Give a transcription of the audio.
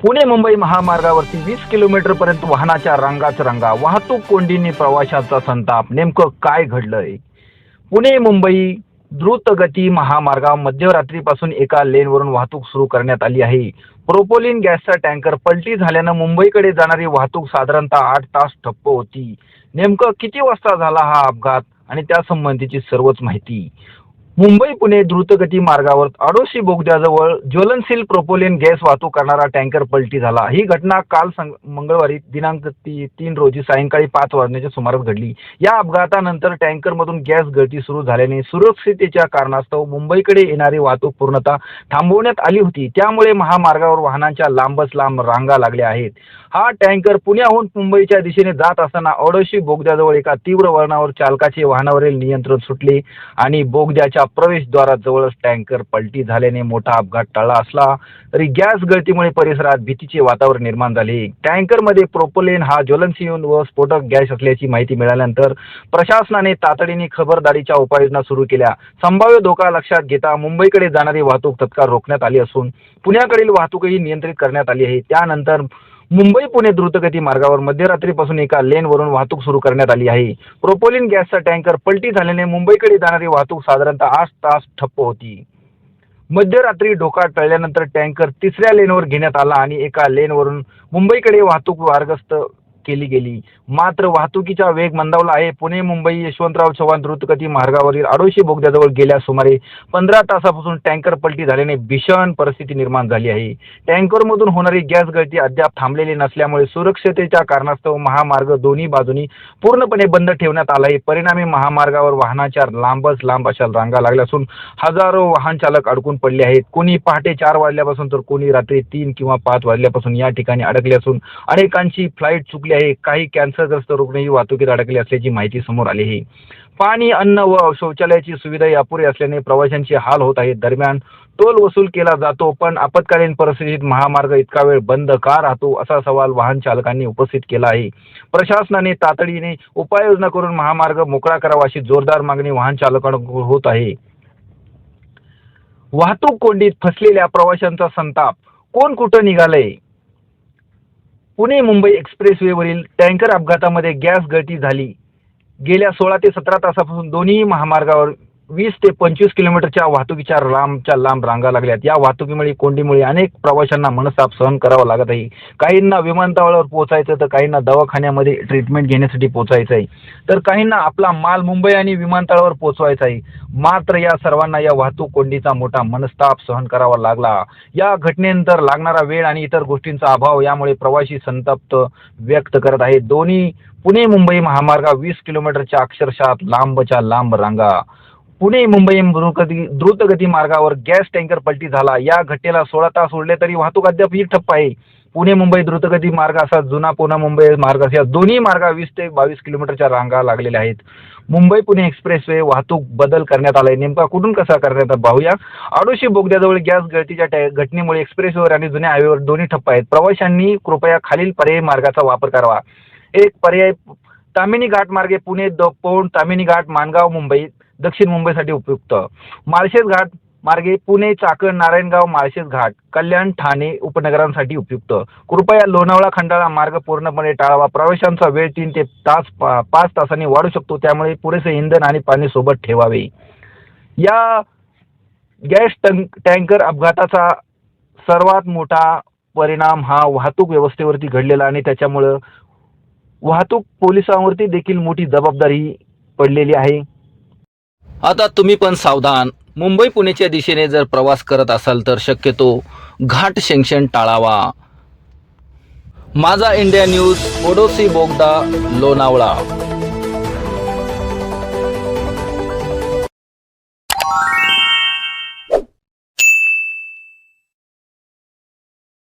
Pune Mumbai महामार्गावरती 20 kilometre पर्यंत वाहनाच्या रांगाच रांगा, वाहतूक कोंडीने प्रवाशांचा संताप. नेमकं काय घडलंय? पुणे मुंबई द्रुतगती महामार्गावर मध्यरात्रीपासून एका लेनवरून वाहतूक सुरू करण्यात आली आहे. प्रोपोलिन गॅसचा टँकर पलटी झाल्यानं मुंबईकडे जाणारी वाहतूक साधारणतः 8 तास ठप्प होती. नेमकं किती वाजता झाला हा अपघात आणि त्यासंबंधीची सर्वच माहिती. मुंबई पुणे द्रुतगती मार्गावर आडोशी बोगद्याजवळ ज्वलनशील प्रोपोलिन गॅस वाहतूक करणारा टँकर पलटी झाला. ही घटना काल मंगळवारी दिनांक 3 रोजी सायंकाळी 5 वाजण्याच्या सुमारास घडली. या अपघातानंतर टँकरमधून गॅस गळती सुरू झाल्याने सुरक्षिततेच्या कारणास्तव मुंबईकडे येणारी वाहतूक पूर्णतः थांबवण्यात आली होती. त्यामुळे महामार्गावर वाहनांच्या लांबच लांब रांगा लागल्या आहेत. हा टँकर पुण्याहून मुंबईच्या दिशेने जात असताना आडोशी बोगद्याजवळ एका तीव्र वळणावर चालकाचे वाहनावरील नियंत्रण सुटले आणि बोगद्याच्या प्रवेशद्वाराजवळच टँकर पलटी झाल्याने मोठा अपघात टळला असला तरी गॅस गळतीमुळे परिसरात भीतीचे वातावरण निर्माण झाले. टँकरमध्ये प्रोपोलिन हा ज्वलनशील व स्फोटक गॅस असल्याची माहिती मिळाल्यानंतर प्रशासनाने तातडीने खबरदारीच्या उपाययोजना सुरू केल्या. संभाव्य धोका लक्षात घेता मुंबईकडे जाणारी वाहतूक तत्काळ रोखण्यात आली असून पुण्याकडील वाहतूकही नियंत्रित करण्यात आली आहे. त्यानंतर मुंबई पुणे द्रुतगती मार्गावर मध्यरात्रीपासून एका लेनवरून वाहतूक सुरू करण्यात आली आहे. प्रोपोलिन गॅसचा टँकर पलटी झाल्याने मुंबईकडे जाणारी वाहतूक साधारणतः 8 तास ठप्प होती. मध्यरात्री धोका टळल्यानंतर टँकर तिसऱ्या लेनवर घेण्यात आला आणि एका लेनवरून मुंबईकडे वाहतूक मार्गस्थ केली गेली. मात्र वाहतुकीचा वेग मंदावला आहे. पुणे मुंबई यशवंतराव चव्हाण द्रुतगती मार्गावरील आडोशी बोगद्याजवळ गेल्या सुमारे 15 तासापासून टँकर पलटी झाल्याने भीषण परिस्थिती निर्माण झाली आहे. टँकरमधून होणारी गॅस गळती अद्याप थांबलेली नसल्यामुळे सुरक्षिततेच्या कारणास्तव महामार्ग दोन्ही बाजूनी पूर्णपणे बंद ठेवण्यात आला आहे. परिणामी महामार्गावर वाहनाच्या लांबच लांब अशा रांगा लागल्या असून हजारो वाहन चालक अडकून पडले आहेत. कोणी पहाटे 4 वाजल्यापासून तर कोणी रात्री 3 किंवा 5 वाजल्यापासून या ठिकाणी अडकले असून अनेकांची फ्लाईट चुकली आहे. काही कॅन्सरग्रस्त रुग्णही वाहतुकीत अडकले असल्याची माहिती समोर आली आहे. पाणी, अन्न व शौचालयाची सुविधाही अपुरी असल्याने प्रवाशांचे हाल होत आहेत. दरम्यान टोल वसूल केला जातो, पण आपत्कालीन परिस्थितीत महामार्ग इतका वेळ बंद का राहतो असा सवाल वाहन चालकांनी उपस्थित केला आहे. प्रशासनाने तातडीने उपाययोजना करून महामार्ग मोकळा करावा अशी जोरदार मागणी वाहन चालकांकडून होत आहे. वाहतूक कोंडीत फसलेल्या प्रवाशांचा संताप. कोण कुठं निघालंय? पुणे मुंबई एक्सप्रेसवेवरील टँकर अपघातामध्ये गॅस गळती झाली. गेल्या 16 ते 17 तासापासून दोन्ही महामार्गावर 20 ते 25 किलोमीटरच्या वाहतुकीच्या लांब रांगा लागल्यात. या वाहतुकीमुळे कोंडीमुळे अनेक प्रवाशांना मनस्ताप सहन करावा लागत आहे. काहींना विमानतळावर पोहोचायचं तर काहींना दवाखान्यामध्ये ट्रीटमेंट घेण्यासाठी पोहोचायचं आहे, तर काहींना आपला माल मुंबई आणि विमानतळावर पोहोचवायचा आहे. मात्र या सर्वांना या वाहतूक कोंडीचा मोठा मनस्ताप सहन करावा लागला. या घटनेनंतर लागणारा वेळ आणि इतर गोष्टींचा अभाव यामुळे प्रवासी संतप्त व्यक्त करत आहेत. दोन्ही पुणे मुंबई महामार्गावर 20 किलोमीटरच्या अक्षरशः लांबच्या लांब रांगा. पुणे मुंबई द्रुतगती मार्गावर गॅस टँकर पलटी झाला. या घटनेला 16 तास उरले तरी वाहतूक अद्यापही ठप्प आहे. पुणे मुंबई द्रुतगती मार्ग असा जुना पुणे मुंबई मार्ग या दोन्ही मार्गावर 20 ते 22 किलोमीटरच्या रांगा लागलेल्या आहेत. मुंबई पुणे एक्सप्रेसवे वाहतूक बदल करण्यात आलाय. नेमका कुठून कसा करण्यात पाहूया. आडोशी बोगद्याजवळ गॅस गळतीच्या घटनेमुळे एक्सप्रेसवेवर आणि जुन्या हायवेवर दोन्ही ठप्प आहेत. प्रवाशांनी कृपया खालील पर्यायी मार्गाचा वापर करावा. एक पर्याय तामिनी घाट मार्गे पुणे पौंड तामिनी घाट माणगाव मुंबई दक्षिण मुंबईसाठी उपयुक्त. माळशेज घाट मार्गे पुणे चाकण नारायणगाव माळशेज घाट कल्याण ठाणे उपनगरांसाठी उपयुक्त. कृपया लोणावळा खंडाळा मार्ग पूर्णपणे टाळावा. प्रवाशांचा वेळ 3 ते 5 तासांनी वाढू शकतो, त्यामुळे पुरेसे इंधन आणि पाणी सोबत ठेवावे. या गॅस टँकर अपघाताचा सर्वात मोठा परिणाम हा वाहतूक व्यवस्थेवरती घडलेला आणि त्याच्यामुळं वाहतूक पोलिसांवरती देखील मोठी जबाबदारी पडलेली आहे. आता तुम्ही पण सावधान. मुंबई पुणेच्या दिशेने जर प्रवास करत असाल तर शक्यतो घाट सेक्शन टाळावा. माझा इंडिया न्यूज, ओडोसी बोगदा, लोणावळा.